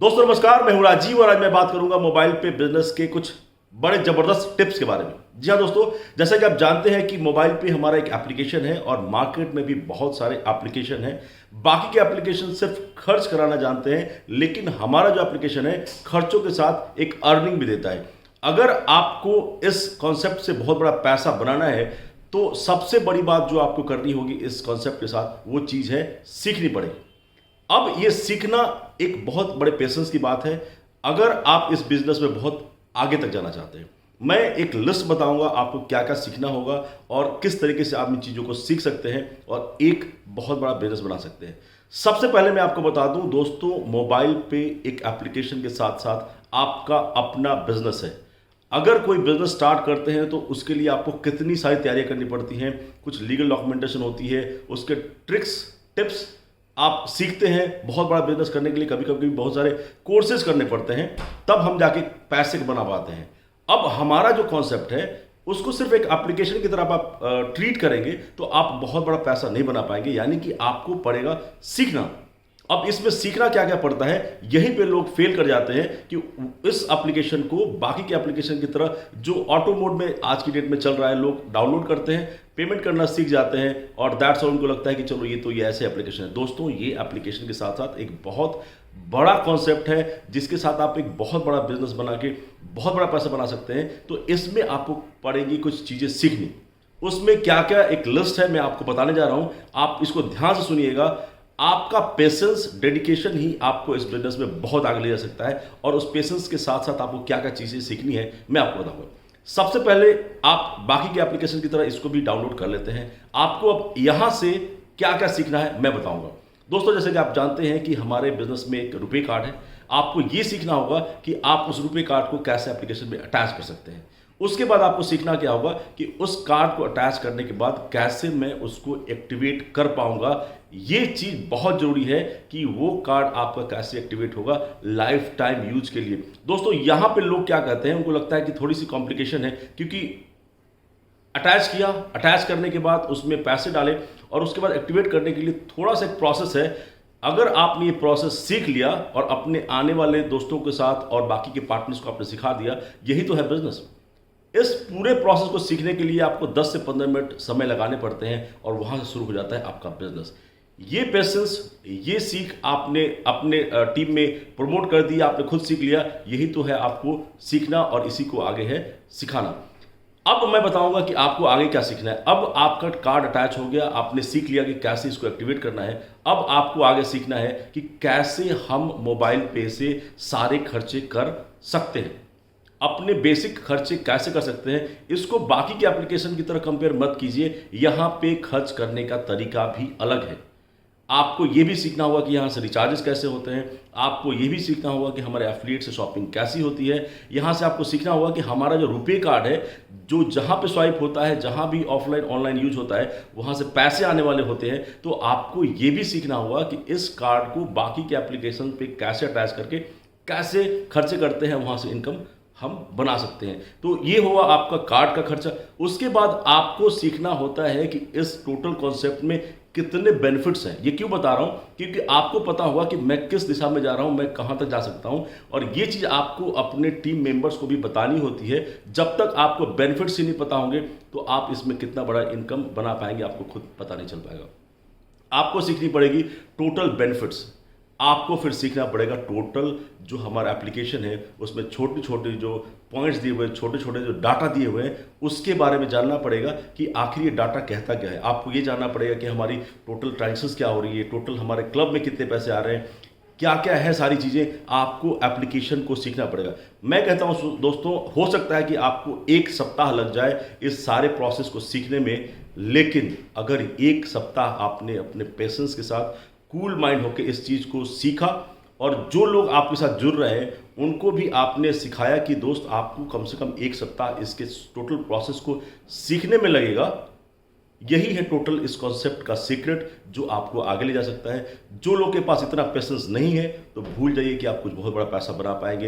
दोस्तों नमस्कार, मैं हूं राजीव और आज मैं बात करूंगा मोबाइल पे बिजनेस के कुछ बड़े जबरदस्त टिप्स के बारे में। जी हाँ दोस्तों, जैसा कि आप जानते हैं कि मोबाइल पे हमारा एक एप्लीकेशन है और मार्केट में भी बहुत सारे एप्लीकेशन हैं। बाकी के एप्लीकेशन सिर्फ खर्च कराना जानते हैं, लेकिन हमारा जो एप्लीकेशन है खर्चों के साथ एक अर्निंग भी देता है। अगर आपको इस कॉन्सेप्ट से बहुत बड़ा पैसा बनाना है तो सबसे बड़ी बात जो आपको करनी होगी इस कॉन्सेप्ट के साथ, वो चीज़ है सीखनी पड़ेगी। अब ये सीखना एक बहुत बड़े पेशेंस की बात है अगर आप इस बिजनेस में बहुत आगे तक जाना चाहते हैं। मैं एक लिस्ट बताऊंगा आपको क्या क्या सीखना होगा और किस तरीके से आप इन चीज़ों को सीख सकते हैं और एक बहुत बड़ा बिजनेस बना सकते हैं। सबसे पहले मैं आपको बता दूं दोस्तों, मोबाइल पे एक एप्लीकेशन के साथ साथ आपका अपना बिजनेस है। अगर कोई बिजनेस स्टार्ट करते हैं तो उसके लिए आपको कितनी सारी तैयारियां करनी पड़ती हैं, कुछ लीगल डॉक्यूमेंटेशन होती है, उसके ट्रिक्स टिप्स आप सीखते हैं। बहुत बड़ा बिजनेस करने के लिए कभी कभी बहुत सारे कोर्सेज करने पड़ते हैं, तब हम जाके पैसे बना पाते हैं। अब हमारा जो कॉन्सेप्ट है उसको सिर्फ एक एप्लीकेशन की तरह आप ट्रीट करेंगे तो आप बहुत बड़ा पैसा नहीं बना पाएंगे, यानी कि आपको पड़ेगा सीखना। अब इसमें सीखना क्या क्या पड़ता है, यहीं पे लोग फेल कर जाते हैं कि इस एप्लीकेशन को बाकी के एप्लीकेशन की तरह जो ऑटो मोड में आज की डेट में चल रहा है, लोग डाउनलोड करते हैं, पेमेंट करना सीख जाते हैं और दैट्स ऑल। उनको लगता है कि चलो ये ऐसे एप्लीकेशन है। दोस्तों, ये एप्लीकेशन के साथ साथ एक बहुत बड़ा कॉन्सेप्ट है जिसके साथ आप एक बहुत बड़ा बिजनेस बना के बहुत बड़ा पैसा बना सकते हैं। तो इसमें आपको पड़ेगी कुछ चीज़ें सीखनी। उसमें क्या क्या एक लिस्ट है, मैं आपको बताने जा रहा हूं, आप इसको ध्यान से सुनिएगा। आपका पेशेंस, डेडिकेशन ही आपको इस बिजनेस में बहुत आगे ले जा सकता है और उस पेशेंस के साथ साथ आपको क्या क्या चीज़ें सीखनी है मैं आपको बताऊंगा। सबसे पहले आप बाकी के एप्लीकेशन की तरह इसको भी डाउनलोड कर लेते हैं। आपको अब यहां से क्या क्या सीखना है मैं बताऊंगा। दोस्तों, जैसे कि आप जानते हैं कि हमारे बिजनेस में एक रुपए कार्ड है। आपको यह सीखना होगा कि आप उस रुपए कार्ड को कैसे एप्लीकेशन में अटैच कर सकते हैं। उसके बाद आपको सीखना क्या होगा कि उस कार्ड को अटैच करने के बाद कैसे मैं उसको एक्टिवेट कर पाऊंगा। ये चीज बहुत जरूरी है कि वो कार्ड आपका कैसे एक्टिवेट होगा लाइफ टाइम यूज के लिए। दोस्तों, यहां पे लोग क्या कहते हैं, उनको लगता है कि थोड़ी सी कॉम्प्लिकेशन है, क्योंकि अटैच किया, अटैच करने के बाद उसमें पैसे डाले और उसके बाद एक्टिवेट करने के लिए थोड़ा सा एक प्रोसेस है। अगर आपने ये प्रोसेस सीख लिया और अपने आने वाले दोस्तों के साथ और बाकी के पार्टनर्स को आपने सिखा दिया, यही तो है बिजनेस। इस पूरे प्रोसेस को सीखने के लिए आपको 10 से 15 मिनट समय लगाने पड़ते हैं और वहां से शुरू हो जाता है आपका बिजनेस। ये पेशेंस, ये सीख आपने अपने टीम में प्रमोट कर दिया, आपने खुद सीख लिया। यही तो है आपको सीखना और इसी को आगे है सिखाना। अब मैं बताऊंगा कि आपको आगे क्या सीखना है। अब आपका कार्ड अटैच हो गया, आपने सीख लिया कि कैसे इसको एक्टिवेट करना है। अब आपको आगे सीखना है कि कैसे हम मोबाइल पे से सारे खर्चे कर सकते हैं, अपने बेसिक खर्चे कैसे कर सकते हैं। इसको बाकी के एप्लीकेशन की तरह कंपेयर मत कीजिए। यहां पे खर्च करने का तरीका भी अलग है। आपको यह भी सीखना होगा कि यहां से रिचार्जेस कैसे होते हैं। आपको यह भी सीखना होगा कि हमारे एफिलिएट से शॉपिंग कैसी होती है। यहां से आपको सीखना होगा कि हमारा जो रुपए कार्ड है, जो जहां पे स्वाइप होता है, जहां भी ऑफलाइन ऑनलाइन यूज होता है, वहां से पैसे आने वाले होते हैं। तो आपको यह भी सीखना होगा कि इस कार्ड को बाकी के एप्लीकेशन पे कैसे अटैच करके कैसे खर्चे करते हैं, वहां से इनकम हम बना सकते हैं। तो ये हुआ आपका कार्ड का खर्चा। उसके बाद आपको सीखना होता है कि इस टोटल कॉन्सेप्ट में कितने बेनिफिट्स हैं। ये क्यों बता रहा हूं, क्योंकि आपको पता होगा कि मैं किस दिशा में जा रहा हूं, मैं कहां तक जा सकता हूं, और ये चीज आपको अपने टीम मेंबर्स को भी बतानी होती है। जब तक आपको बेनिफिट्स ही नहीं पता होंगे तो आप इसमें कितना बड़ा इनकम बना पाएंगे आपको खुद पता नहीं चल पाएगा। आपको सीखनी पड़ेगी टोटल बेनिफिट्स। आपको फिर सीखना पड़ेगा टोटल जो हमारा एप्लीकेशन है उसमें छोटे छोटे जो पॉइंट्स दिए हुए हैं, छोटे छोटे जो डाटा दिए हुए हैं, उसके बारे में जानना पड़ेगा कि आखिर ये डाटा कहता क्या है। आपको ये जानना पड़ेगा कि हमारी टोटल ट्रांजेक्शंस क्या हो रही है, टोटल हमारे क्लब में कितने पैसे आ रहे हैं, क्या क्या है, सारी चीज़ें आपको एप्लीकेशन को सीखना पड़ेगा। मैं कहता हूं दोस्तों, हो सकता है कि आपको 1 सप्ताह लग जाए इस सारे प्रोसेस को सीखने में, लेकिन अगर 1 सप्ताह आपने अपने पेशेंस के साथ कूल माइंड होकर इस चीज़ को सीखा और जो लोग आपके साथ जुड़ रहे हैं उनको भी आपने सिखाया कि दोस्त आपको कम से कम 1 सप्ताह इसके टोटल प्रोसेस को सीखने में लगेगा, यही है टोटल इस कॉन्सेप्ट का सीक्रेट जो आपको आगे ले जा सकता है। जो लोग के पास इतना पेशेंस नहीं है तो भूल जाइए कि आप कुछ बहुत बड़ा पैसा बना पाएंगे।